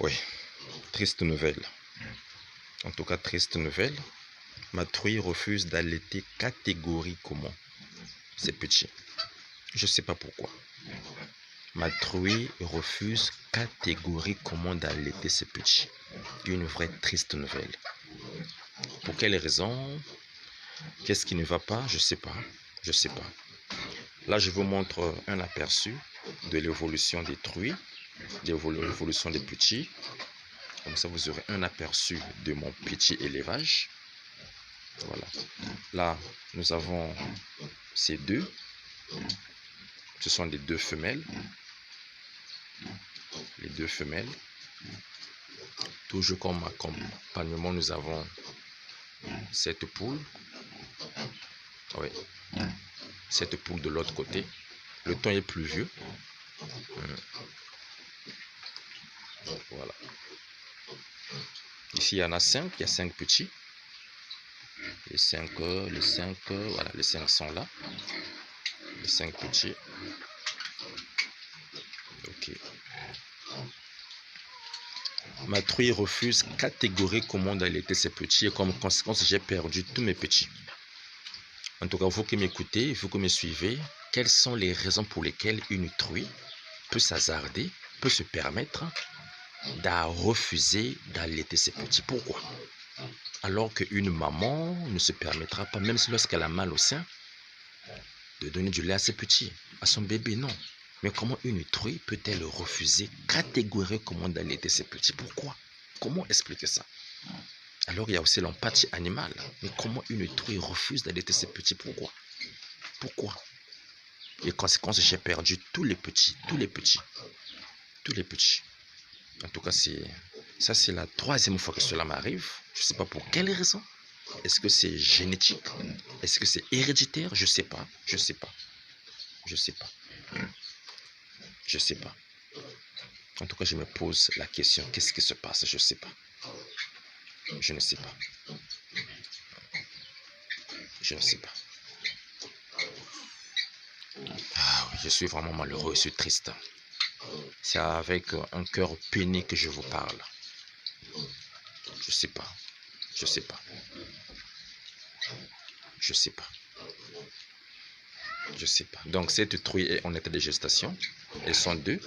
Oui, triste nouvelle. En tout cas, triste nouvelle. Ma truie refuse d'allaiter catégoriquement ses petits. Je ne sais pas pourquoi. Ma truie refuse catégoriquement d'allaiter ses petits. Une vraie triste nouvelle. Pour quelle raison? Qu'est-ce qui ne va pas? Je ne sais pas. Je ne sais pas. Là, je vous montre un aperçu de l'évolution des truies, de l'évolution des petits. Comme ça, vous aurez un aperçu de mon petit élevage. Voilà. Là, nous avons ces deux. Ce sont les deux femelles. Les deux femelles. Toujours comme accompagnement, nous avons cette poule. Oui. Cette poule de l'autre côté. Le temps est pluvieux. Voilà. Ici, il y en a 5. Il y a 5 petits. Les 5, voilà, les 5 sont là. Les 5 petits. Ok. Ma truie refuse catégoriquement d'allaiter ses petits et comme conséquence, j'ai perdu tous mes petits. En tout cas, vous qui m'écoutez, vous qui me suivez, quelles sont les raisons pour lesquelles une truie peut s'hasarder, peut se permettre de refuser d'allaiter ses petits? Pourquoi? Alors qu'une maman ne se permettra pas, même lorsqu'elle a mal au sein, de donner du lait à ses petits, à son bébé, non. Mais comment une truie peut-elle refuser catégoriquement d'allaiter ses petits? Pourquoi? Comment expliquer ça? Alors il y a aussi l'empathie animale. Mais comment une truie refuse d'allaiter ses petits? Pourquoi? Pourquoi? Les conséquences, j'ai perdu tous les petits, tous les petits, tous les petits. En tout cas, ça c'est la 3e fois que cela m'arrive. Je ne sais pas pour quelle raison. Est-ce que c'est génétique? Est-ce que c'est héréditaire? Je ne sais pas. Je ne sais pas. Je ne sais pas. Je ne sais pas. En tout cas, je me pose la question. Qu'est-ce qui se passe? Je ne sais pas. Je ne sais pas. Je ne sais pas. Ah oui, je suis vraiment malheureux, je suis triste. C'est avec un cœur peiné que je vous parle. Je ne sais pas. Je ne sais pas. Je ne sais pas. Je ne sais pas. Donc, cette truie est en état de gestation. Elles sont 2.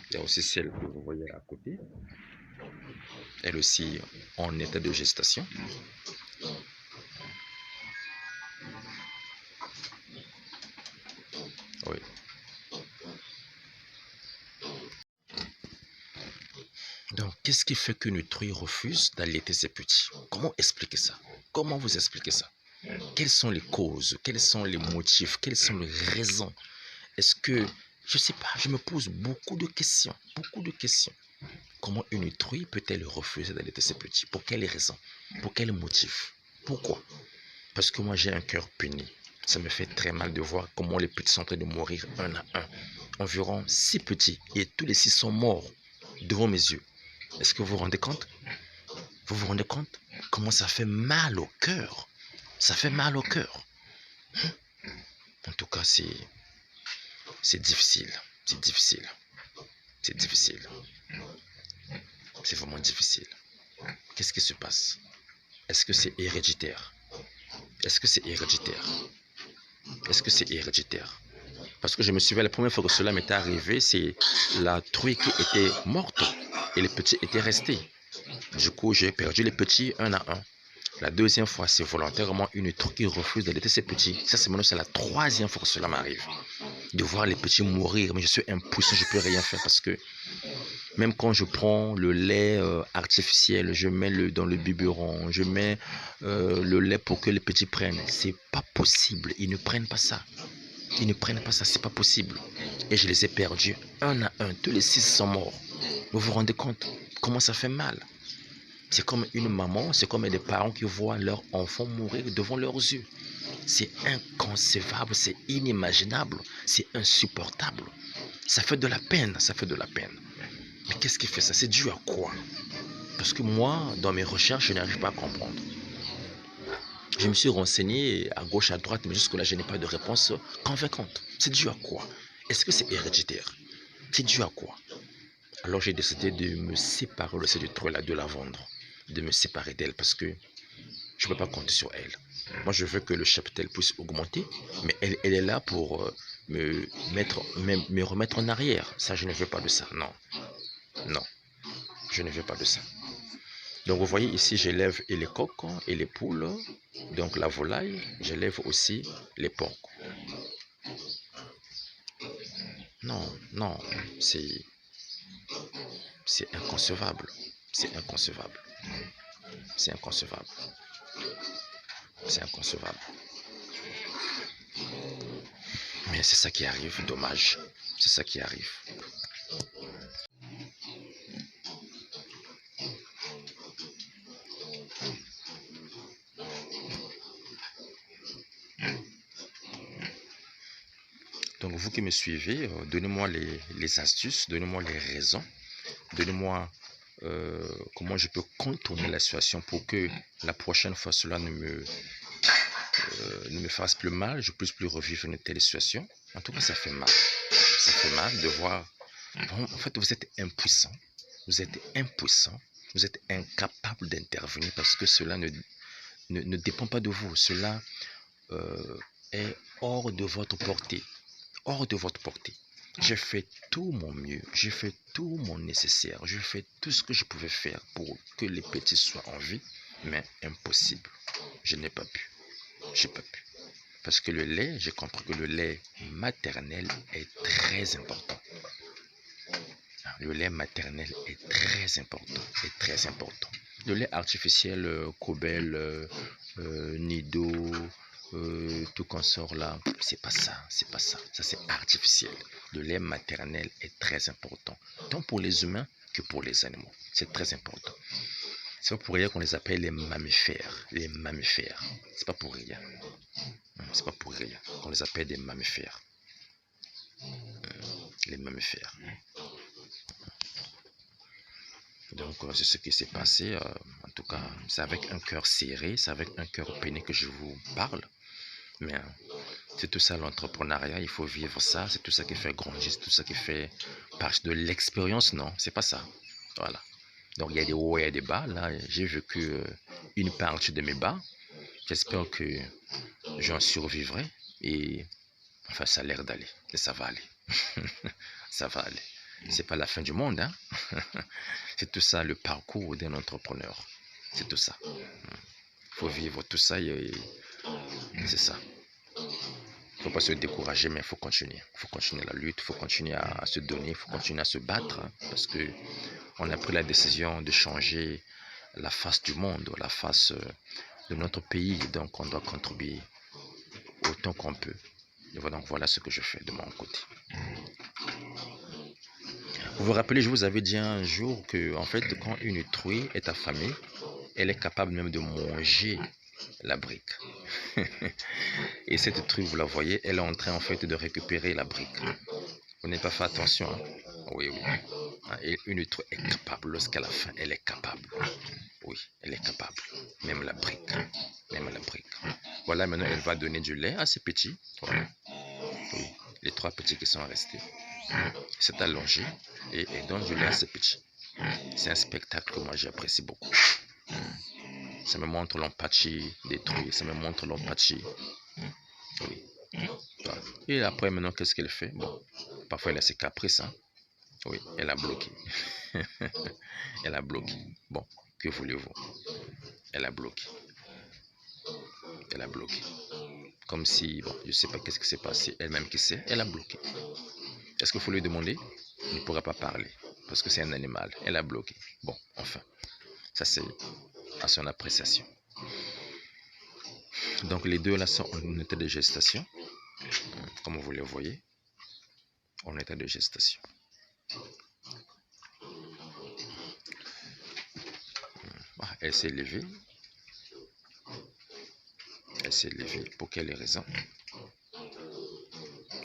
Il y a aussi celle que vous voyez à côté. Elle aussi en état de gestation. Oui. Donc, qu'est-ce qui fait qu'une truie refuse d'allaiter ses petits? Comment expliquer ça? Comment vous expliquer ça? Quelles sont les causes? Quels sont les motifs? Quelles sont les raisons? Est-ce que, je ne sais pas, je me pose beaucoup de questions. Beaucoup de questions. Comment une truie peut-elle refuser d'allaiter ses petits? Pour quelles raisons? Pour quel motif? Pourquoi? Parce que moi, j'ai un cœur puni. Ça me fait très mal de voir comment les petits sont en train de mourir un à un. Environ 6 petits et tous les 6 sont morts devant mes yeux. Est-ce que vous vous rendez compte? Vous vous rendez compte? Comment ça fait mal au cœur? Ça fait mal au cœur. En tout cas, c'est difficile. C'est difficile. C'est difficile. C'est vraiment difficile. Qu'est-ce qui se passe? Est-ce que c'est héréditaire? Est-ce que c'est héréditaire? Est-ce que c'est héréditaire? Parce que je me souviens, la première fois que cela m'était arrivé, c'est la truie qui était morte et les petits étaient restés. Du coup, j'ai perdu les petits un à un. La 2e fois, c'est volontairement une truie qui refuse d'allaiter ses petits. Ça, c'est la 3e fois que cela m'arrive. De voir les petits mourir, mais je suis impuissant, je ne peux rien faire parce que même quand je prends le lait artificiel, je mets dans le biberon, je mets le lait pour que les petits prennent. C'est pas possible, ils ne prennent pas ça. Ils ne prennent pas ça, c'est pas possible. Et je les ai perdus un à un. Tous les 6 sont morts. Vous vous rendez compte comment ça fait mal? C'est comme une maman, c'est comme des parents qui voient leur enfant mourir devant leurs yeux. C'est inconcevable, c'est inimaginable, c'est insupportable. Ça fait de la peine, ça fait de la peine. Mais qu'est-ce qui fait ça? C'est dû à quoi? Parce que moi, dans mes recherches, je n'arrive pas à comprendre. Je me suis renseigné à gauche, à droite, mais jusque-là, je n'ai pas de réponse convaincante. C'est dû à quoi? Est-ce que c'est héréditaire? C'est dû à quoi? Alors j'ai décidé de me séparer de cette truie-là, de la vendre, de me séparer d'elle parce que je ne peux pas compter sur elle. Moi, je veux que le cheptel puisse augmenter, mais elle est là pour me remettre en arrière. Ça, je ne veux pas de ça. Non, non, je ne veux pas de ça. Donc, vous voyez ici, j'élève et les coqs et les poules. Donc, la volaille, j'élève aussi les porcs. Non, non, c'est inconcevable. C'est inconcevable. C'est inconcevable. C'est inconcevable. Mais c'est ça qui arrive, dommage. C'est ça qui arrive. Donc vous qui me suivez, donnez-moi les astuces, donnez-moi les raisons, donnez-moi comment je peux contourner la situation pour que la prochaine fois cela ne me fasse plus mal, je ne puisse plus revivre une telle situation. En tout cas, ça fait mal. Ça fait mal de voir. Bon, en fait, vous êtes impuissant. Vous êtes impuissant. Vous êtes incapable d'intervenir parce que cela ne dépend pas de vous. Cela est hors de votre portée. Hors de votre portée. J'ai fait tout mon mieux, j'ai fait tout mon nécessaire, j'ai fait tout ce que je pouvais faire pour que les petits soient en vie, mais impossible. Je n'ai pas pu. J'ai pas pu. Parce que le lait, j'ai compris que le lait maternel est très important. Le lait maternel est très important. Est très important. Le lait artificiel, Cobel, Nido, tout consort là, c'est pas ça, c'est pas ça. Ça c'est artificiel. Le lait maternel est très important, tant pour les humains que pour les animaux. C'est très important. C'est pas pour rien qu'on les appelle les mammifères. Les mammifères. C'est pas pour rien. C'est pas pour rien qu'on les appelle des mammifères. Les mammifères. Donc, c'est ce qui s'est passé. En tout cas, c'est avec un cœur serré, c'est avec un cœur peiné que je vous parle. Mais c'est tout ça l'entrepreneuriat, il faut vivre ça. C'est tout ça qui fait grandir, c'est tout ça qui fait partie de l'expérience. Non, c'est pas ça. Voilà. Donc, il y a des hauts et des bas. Là, j'ai vécu une partie de mes bas. J'espère que j'en survivrai. Et enfin, ça a l'air d'aller. Et ça va aller. Ça va aller. C'est pas la fin du monde, hein. C'est tout ça le parcours d'un entrepreneur. C'est tout ça. Il faut vivre tout ça et c'est ça. Il ne faut pas se décourager, mais il faut continuer. Il faut continuer la lutte, il faut continuer à se donner, il faut continuer à se battre, hein, parce que on a pris la décision de changer la face du monde, la face de notre pays. Donc on doit contribuer autant qu'on peut. Et donc voilà ce que je fais de mon côté. Vous vous rappelez, je vous avais dit un jour que, en fait, quand une truie est affamée, elle est capable même de manger la brique. Et cette truie, vous la voyez, elle est en train, en fait, de récupérer la brique. Vous n'avez pas fait attention, hein? Oui, oui. Et une truie est capable, lorsqu'elle a faim, elle est capable. Oui, elle est capable. Même la brique. Même la brique. Voilà, maintenant, elle va donner du lait à ses petits. Voilà. Oui, les 3 petits qui sont restés. C'est allongé et donne du lait à ses petits. C'est un spectacle que moi j'apprécie beaucoup. Ça me montre l'empathie des truies, ça me montre l'empathie. Oui. Voilà. Et après, maintenant, qu'est-ce qu'elle fait? Bon, parfois elle a ses caprices. Hein? Oui, elle a bloqué. Elle a bloqué. Bon, que voulez-vous? Elle a bloqué. Elle a bloqué. Comme si, bon, je ne sais pas qu'est-ce qui s'est passé. Elle-même qui sait, elle a bloqué. Est-ce qu'il faut lui demander? Il ne pourra pas parler parce que c'est un animal. Elle a bloqué. Bon, enfin, ça c'est à son appréciation. Donc les deux là sont en état de gestation, comme vous le voyez, en état de gestation. Elle s'est levée. Elle s'est levée. Pour quelle raison?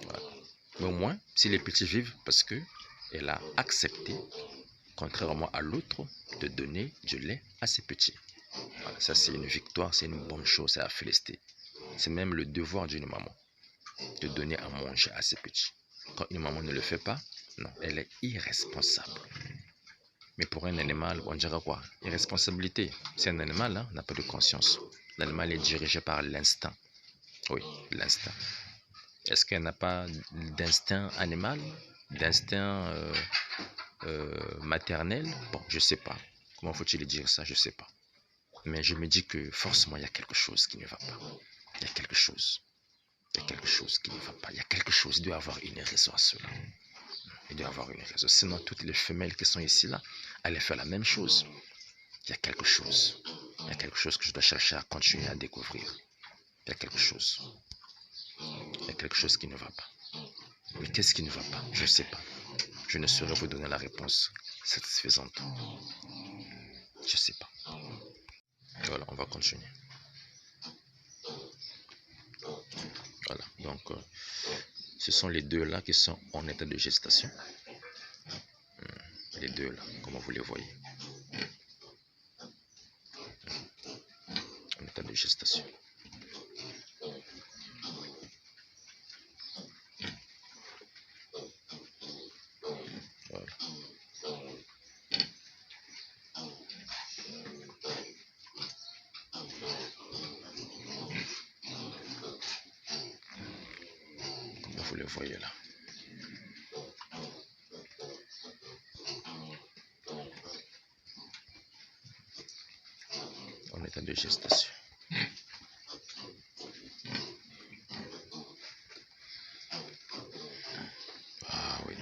Voilà. Mais au moins, si les petits vivent, parce que elle a accepté, contrairement à l'autre, de donner du lait à ses petits. Voilà, ça c'est une victoire, c'est une bonne chose, c'est à féliciter. C'est même le devoir d'une maman, de donner à manger à ses petits. Quand une maman ne le fait pas, non, elle est irresponsable. Mais pour un animal, on dirait quoi? Irresponsabilité. C'est un animal, hein, n'a pas de conscience. L'animal est dirigé par l'instinct. Oui, l'instinct. Est-ce qu'elle n'a pas d'instinct animal? D'instinct maternel? Bon, je sais pas. Comment faut-il dire ça? Je sais pas. Mais je me dis que forcément, il y a quelque chose qui ne va pas. Il y a quelque chose. Il y a quelque chose qui ne va pas. Il y a quelque chose. Il doit y avoir une raison à cela. Il doit y avoir une raison. Sinon, toutes les femelles qui sont ici, là, allaient faire la même chose. Il y a quelque chose. Il y a quelque chose que je dois chercher à continuer à découvrir. Il y a quelque chose. Il y a quelque chose qui ne va pas. Mais qu'est-ce qui ne va pas? Je ne sais pas. Je ne saurais vous donner la réponse satisfaisante. Je ne sais pas. Voilà, on va continuer. Voilà, donc ce sont les deux là qui sont en état de gestation. Les deux là, comme vous les voyez. En état de gestation. Voilà. Comme vous les voyez là. En état de gestation. Ah oui.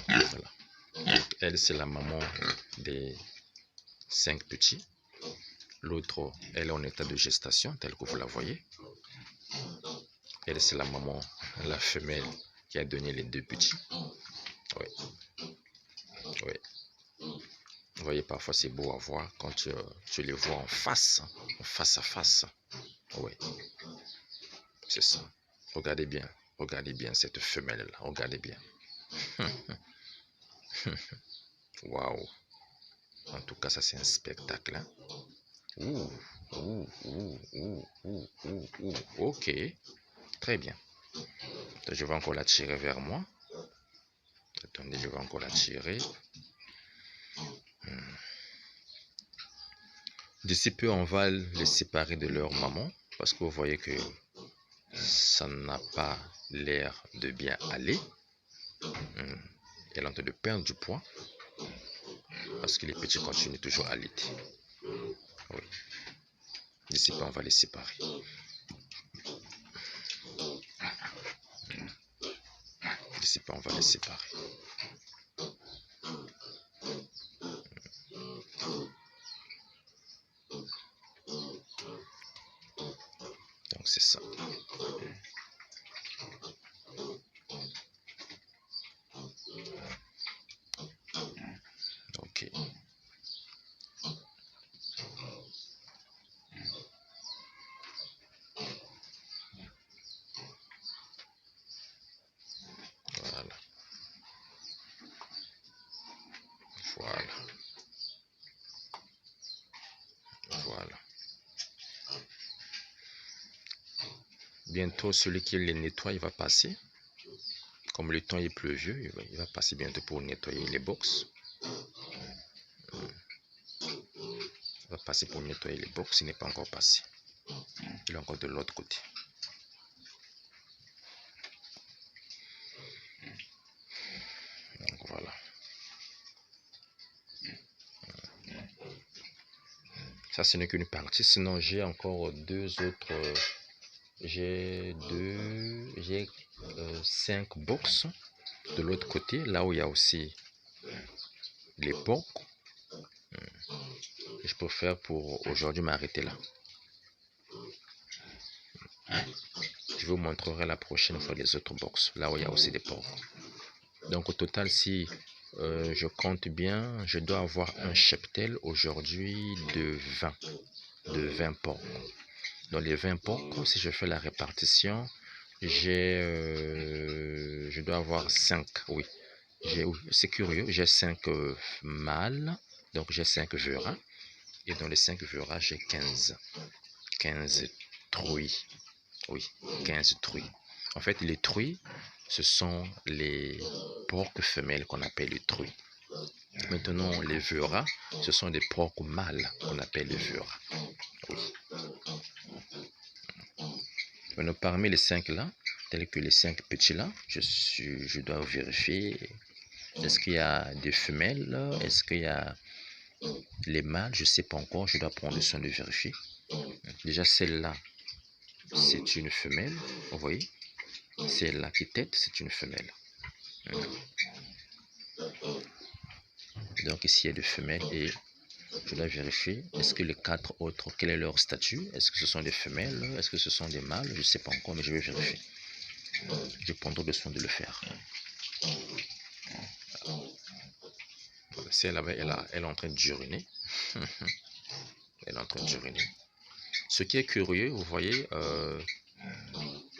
Voilà. Elle, c'est la maman des 5 petits. L'autre, elle est en état de gestation, telle que vous la voyez. Elle, c'est la maman, la femelle qui a donné les 2 petits. Oui. Oui. Vous voyez, parfois c'est beau à voir quand tu les vois en face à face. Oui. C'est ça. Regardez bien cette femelle-là. Regardez bien. Waouh. En tout cas, ça c'est un spectacle. Hein? Ouh, ouh, ouh, ouh, ouh, ouh, ouh. Ok. Très bien. Je vais encore la tirer vers moi. Attendez, je vais encore la tirer. D'ici peu, on va les séparer de leur maman. Parce que vous voyez que ça n'a pas l'air de bien aller. Elle est en train de perdre du poids. Parce que les petits continuent toujours à allaiter. Oui. D'ici peu, on va les séparer. D'ici peu, on va les séparer. Donc c'est ça. Ok. Voilà. Voilà. Voilà. Bientôt, celui qui les nettoie, il va passer. Comme le temps est pluvieux, il va passer bientôt pour nettoyer les box. Il va passer pour nettoyer les box. Il n'est pas encore passé. Il est encore de l'autre côté. Donc voilà. Ça, ce n'est qu'une partie. Sinon, j'ai encore deux autres. J'ai 5 box de l'autre côté, là où il y a aussi les porcs. Je préfère pour aujourd'hui m'arrêter là. Je vous montrerai la prochaine fois les autres box, là où il y a aussi des porcs. Donc au total, si je compte bien, je dois avoir un cheptel aujourd'hui de 20 porcs. Dans les 20 porcs, si je fais la répartition, je dois avoir 5, oui. C'est curieux, j'ai 5 mâles, donc j'ai 5 verras. Et dans les 5 verras, j'ai 15 truies. Oui, 15 truies. En fait, les truies, ce sont les porcs femelles qu'on appelle les truies. Maintenant, les veurats, ce sont des porcs mâles qu'on appelle les veurats. Oui. Maintenant, parmi les 5 là, tels que les 5 petits là, je dois vérifier. Est-ce qu'il y a des femelles? Est-ce qu'il y a les mâles? Je ne sais pas encore, je dois prendre le soin de vérifier. Déjà, celle-là, c'est une femelle, vous voyez. Celle-là qui tête, c'est une femelle. Donc ici, il y a des femelles et je dois vérifier. Est-ce que les 4 autres, quel est leur statut? Est-ce que ce sont des femelles? Est-ce que ce sont des mâles? Je ne sais pas encore, mais je vais vérifier. Je prendrai le soin de le faire. Celle là-bas, elle est en train d'uriner. Elle est en train d'uriner. Ce qui est curieux, vous voyez,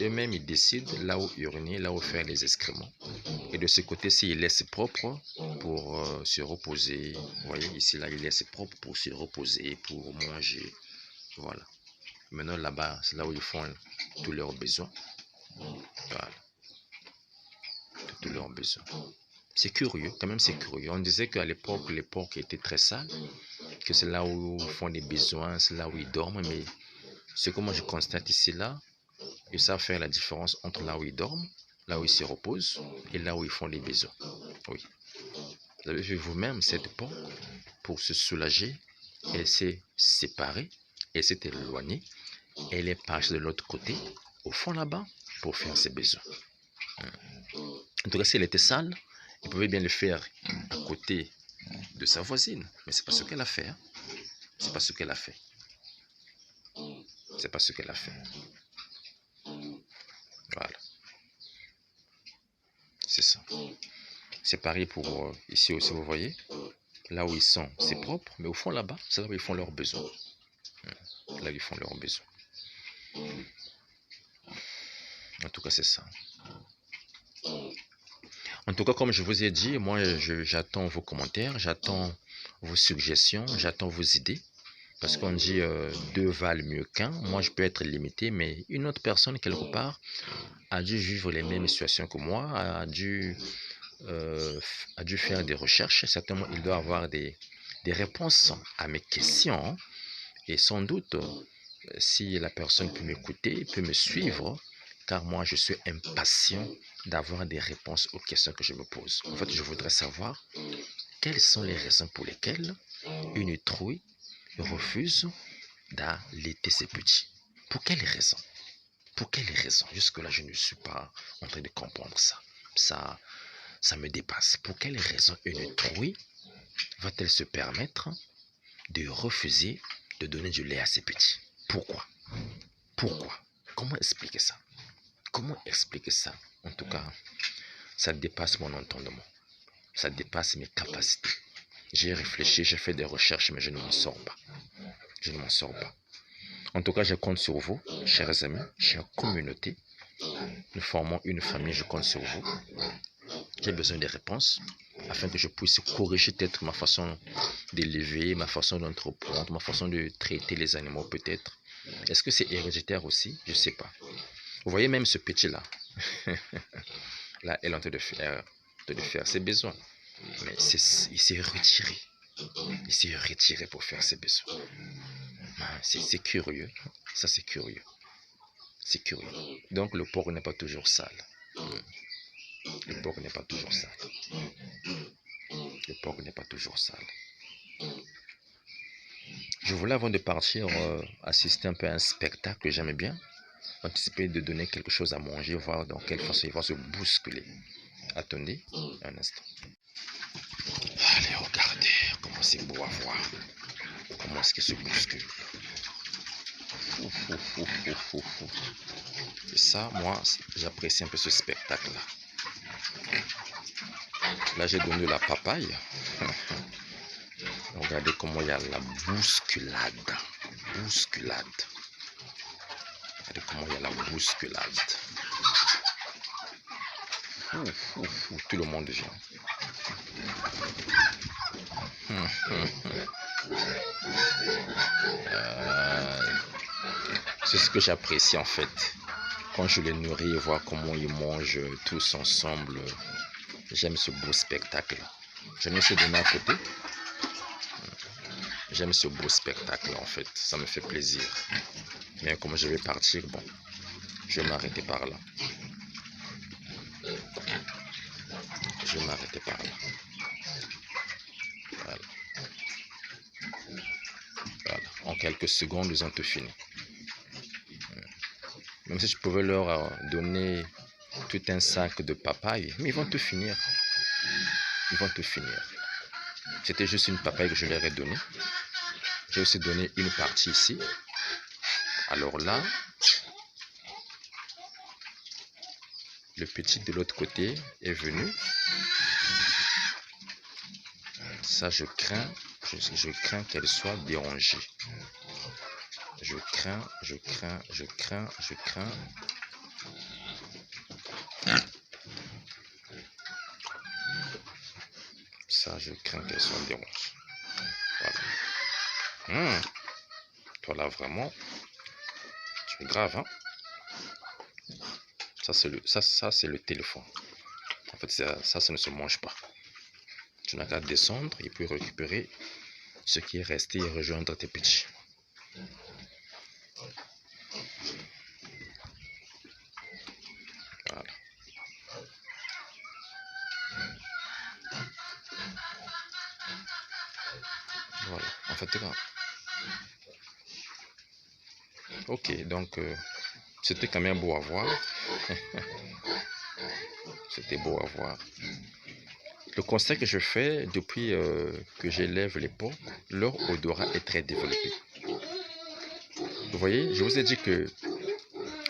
eux-mêmes, ils décident là où uriner, là où faire les excréments. Et de ce côté-ci, ils laissent propre pour se reposer. Vous voyez, ici, là, ils laissent propre pour se reposer, pour manger. Voilà. Maintenant, là-bas, c'est là où ils font tous leurs besoins. Voilà. Tous leurs besoins. C'est curieux, quand même, c'est curieux. On disait qu'à l'époque, les porcs étaient très sales, que c'est là où ils font des besoins, c'est là où ils dorment. Mais ce que moi, je constate ici, là, ils savent faire la différence entre là où ils dorment, là où ils se reposent, et là où ils font les besoins. Oui. Vous avez vu vous-même cette porc, pour se soulager, elle s'est séparée, elle s'est éloignée, elle est partie de l'autre côté, au fond là-bas, pour faire ses besoins. En tout cas, si elle était sale, elle pouvait bien le faire à côté de sa voisine, mais c'est pas ce qu'elle a fait. Hein. C'est pas ce qu'elle a fait. C'est pas ce qu'elle a fait. Voilà. C'est ça. C'est pareil pour ici aussi, vous voyez. Là où ils sont, c'est propre, mais au fond là-bas, c'est là où ils font leurs besoins. Là où ils font leurs besoins. En tout cas, c'est ça. En tout cas, comme je vous ai dit, moi, j'attends vos commentaires, j'attends vos suggestions, j'attends vos idées. Parce qu'on dit deux valent mieux qu'un. Moi, je peux être limité, mais une autre personne, quelque part, a dû vivre les mêmes situations que moi, a dû faire des recherches. Certainement, il doit avoir des réponses à mes questions. Et sans doute, si la personne peut m'écouter, peut me suivre, car moi, je suis impatient d'avoir des réponses aux questions que je me pose. En fait, je voudrais savoir quelles sont les raisons pour lesquelles une trouille refuse d'allaiter ses petits. Pour quelles raisons? Pour quelles raisons? Jusque-là, je ne suis pas en train de comprendre ça. Ça me dépasse. Pour quelles raisons une trouille va-t-elle se permettre de refuser de donner du lait à ses petits? Pourquoi? Pourquoi? Comment expliquer ça? Comment expliquer ça? En tout cas, ça dépasse mon entendement. Ça dépasse mes capacités. J'ai réfléchi, j'ai fait des recherches, mais je ne m'en sors pas. Je ne m'en sors pas. En tout cas, je compte sur vous, chers amis, chère communauté. Nous formons une famille, je compte sur vous. J'ai besoin des réponses afin que je puisse corriger peut-être ma façon d'élever, ma façon d'entreprendre, ma façon de traiter les animaux peut-être. Est-ce que c'est héréditaire aussi? Je ne sais pas. Vous voyez même ce petit-là. Là, elle est en train de faire ses besoins. Mais il s'est retiré. Il s'est retiré pour faire ses besoins. C'est curieux. Ça, c'est curieux. C'est curieux. Donc, le porc n'est pas toujours sale. Le porc n'est pas toujours sale. Le porc n'est pas toujours sale. Je voulais, avant de partir, assister un peu à un spectacle que j'aimais bien. Anticiper de donner quelque chose à manger, voir dans quelle façon il va se bousculer. Attendez un instant. Allez, regardez comment c'est beau à voir. Comment est-ce qu'il se bouscule. Et ça, moi, j'apprécie un peu ce spectacle-là. Là, j'ai donné la papaye. Regardez comment il y a la bousculade. Bousculade. Regardez comment il y a la bousculade. Tout le monde vient. C'est ce que j'apprécie en fait. quand je les nourris, voir comment ils mangent tous ensemble. J'aime ce beau spectacle. Je me suis donné à côté. J'aime ce beau spectacle en fait. Ça me fait plaisir. Mais comme je vais partir, bon, je vais m'arrêter par là. Je vais m'arrêter par là. Voilà. Voilà. En quelques secondes, ils ont tout fini. Même si je pouvais leur donner tout un sac de papaye, mais ils vont tout finir. Ils vont tout finir. C'était juste une papaye que je leur ai donnée. J'ai aussi donné une partie ici. Alors là, le petit de l'autre côté est venu. Ça, je crains qu'elle soit dérangée. Je crains. Ça, je crains qu'elle soit dérangée. Voilà. Toi là, vraiment, tu es grave, hein? Ça, c'est le téléphone. En fait, ça ne se mange pas. Tu n'as qu'à descendre et puis récupérer ce qui est resté et rejoindre tes petits. Voilà. Voilà. En fait, ok, donc c'était quand même beau à voir. C'était beau à voir. Le constat que je fais depuis que j'élève les porcs, leur odorat est très développé. Vous voyez, je vous ai dit que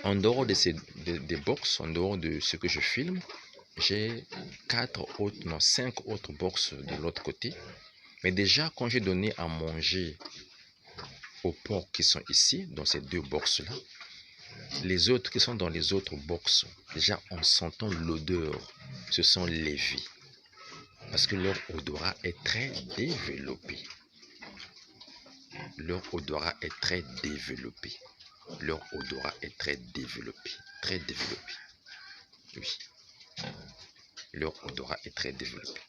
en dehors des box, en dehors de ce que je filme, j'ai 5 autres box de l'autre côté. Mais déjà, quand j'ai donné à manger aux porcs qui sont ici, dans ces 2 box-là, les autres qui sont dans les autres box, déjà en sentant l'odeur, se sont levés. Parce que leur odorat est très développé. Leur odorat est très développé. Leur odorat est très développé. Très développé. Oui. Leur odorat est très développé.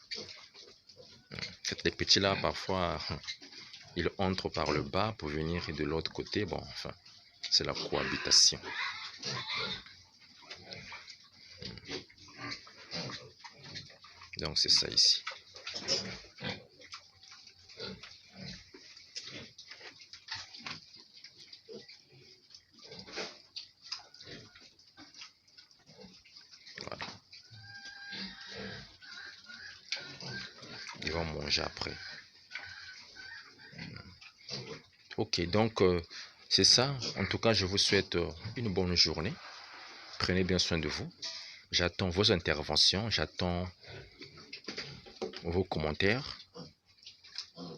En fait, les petits là, parfois, ils entrent par le bas pour venir de l'autre côté. Bon, enfin, c'est la cohabitation. Donc, c'est ça ici. Voilà. Ils vont manger après. Ok, donc c'est ça. En tout cas, je vous souhaite une bonne journée. Prenez bien soin de vous. J'attends vos interventions, j'attends vos commentaires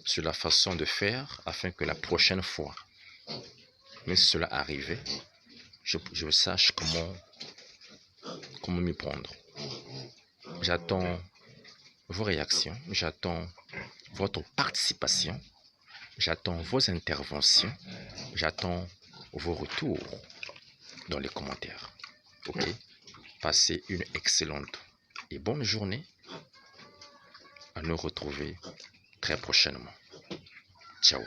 sur la façon de faire afin que la prochaine fois, même si cela arrivait, je sache comment m'y prendre. J'attends vos réactions, j'attends votre participation, j'attends vos interventions, j'attends vos retours dans les commentaires. Ok? Passez une excellente et bonne journée. À nous retrouver très prochainement. Ciao.